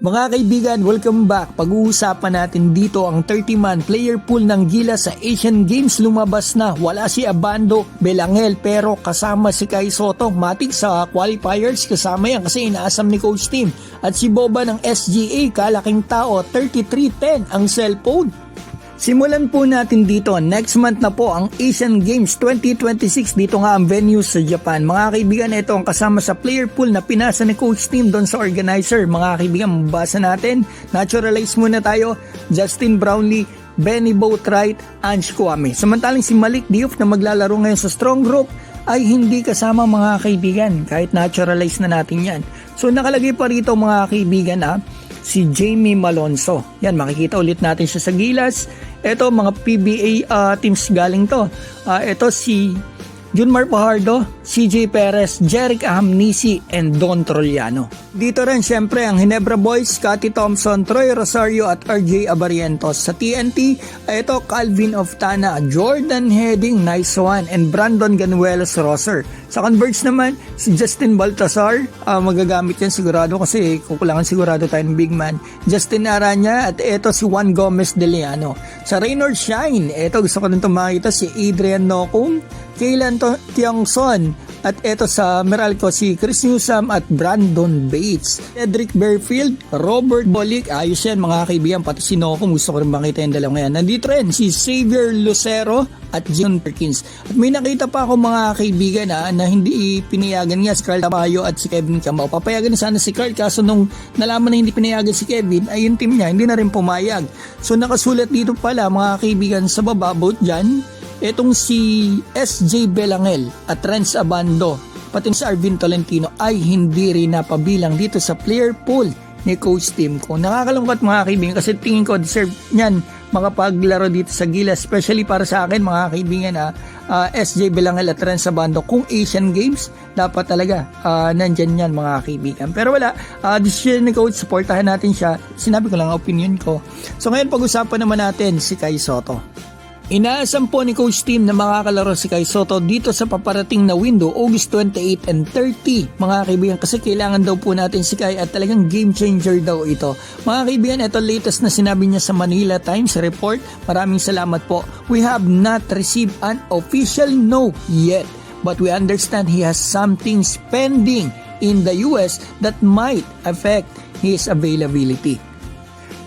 Mga kaibigan, welcome back. Pag-uusapan natin dito ang 30-man player pool ng Gilas sa Asian Games. Lumabas na, wala si Abando Belangel pero kasama si Kai Sotto. Matik sa qualifiers, kasama yan kasi inaasam ni Coach Tim. At si Boba ng SGA, kalaking tao, 33-10 ang cellphone. Simulan po natin dito, next month na po ang Asian Games 2026, dito nga ang venue sa Japan. Mga kaibigan, ito ang kasama sa player pool na pinasa ni Coach Tim doon sa organizer. Mga kaibigan, mabasa natin, naturalize muna tayo, Justin Brownlee, Benny Boatwright, Ange Kouame. Samantalang si Malik Diouf na maglalaro ngayon sa strong group ay hindi kasama mga kaibigan, kahit naturalize na natin yan. So nakalagay pa rito mga kaibigan si Jamie Malonzo. Yan, makikita ulit natin siya sa Gilas. Ito, mga PBA teams galing to. Ito si Junmar Fajardo, CJ Perez, Jeric Ahamnisi, and Don Trollano. Dito rin syempre ang Ginebra Boys, Scotty Thompson, Troy Rosario at RJ Abarientos. Sa TNT, ito Calvin Oftana, Jordan Heading, nice one, and Brandon Ganuelos Rosser. Sa Converge naman, si Justin Baltasar, magagamit yan sigurado kasi kukulangan sigurado tayo ng big man. Justin Aranya at ito si Juan Gomez de Leano. Sa Raynor Shine, ito gusto ko nito makita si Adrian Nocum, Kaylan Tiongson, at eto sa Meralco si Chris Newsome at Brandon Bates. Cedric Bearfield, Robert Bolick, ayos yan mga kaibigan, pati si Nocum, gusto ko rin makita yung dalawa ngayon. Nandito rin si Xavier Lucero at John Perkins. At may nakita pa ako mga kaibigan na hindi pinayagan nga si Carl Tabayo at si Kevin Camao. Papayagan na sana si Carl, kaso nung nalaman na hindi pinayagan si Kevin, ay yung team niya hindi na rin pumayag. So nakasulat dito pala mga kaibigan sa baba about dyan, etong si SJ Belangel at Renz Abando pati si Arvin Tolentino ay hindi rin napabilang dito sa player pool ni Coach Tim. Kung nakakalungkot mga kaibigan kasi tingin ko deserve niyan makapaglaro dito sa Gilas, especially para sa akin mga kaibigan SJ Belangel at Renz Abando. Kung Asian Games dapat talaga nandyan yan mga kaibigan, pero wala, decision ni Coach, supportahan natin siya, sinabi ko lang opinion ko. So ngayon pag-usapan naman natin si Kai Sotto. Inaasam po ni Coach Tim na makakalaro si Kai Sotto dito sa paparating na window August 28 and 30 mga kaibigan, kasi kailangan daw po natin si Kai at talagang game changer daw ito. Mga kaibigan, ito latest na sinabi niya sa Manila Times report. Maraming salamat po. We have not received an official no yet, but we understand he has something pending in the US that might affect his availability.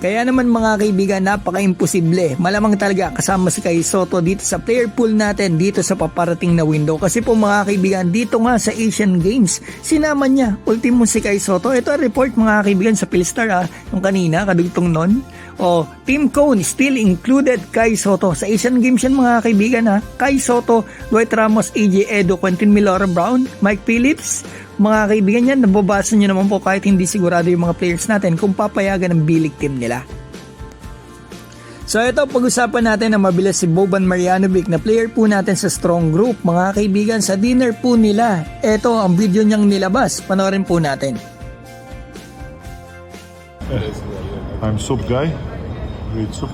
Kaya naman mga kaibigan, napaka-imposible. Malamang talaga kasama si Kai Sotto dito sa player pool natin dito sa paparating na window. Kasi po mga kaibigan, dito nga sa Asian Games, sinama niya ultimo si Kai Sotto. Ito ang report mga kaibigan sa Philstar yung kanina, kadugtong nun. Team Cone still included Kai Sotto. Sa Asian Games yan mga kaibigan Kai Sotto, Dwight Ramos, AJ Edo, Quentin Milora Brown, Mike Phillips. Mga kaibigan yan, nababasa nyo naman po kahit hindi sigurado yung mga players natin kung papayagan ng bilig team nila. So ito, pag-usapan natin na mabilis si Boban Marjanovic na player po natin sa strong group. Mga kaibigan, sa dinner po nila, ito ang video niyang nilabas. Panoorin po natin. I'm soup guy. Great soup.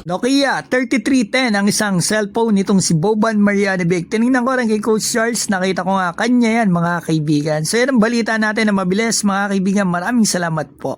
Nokia 3310 ang isang cellphone nitong si Boban Marjanovic. Tinignan ko rin kay Coach Charles, nakita ko nga kanya yan mga kaibigan. So yan ang balita natin na mabilis mga kaibigan. Maraming salamat po.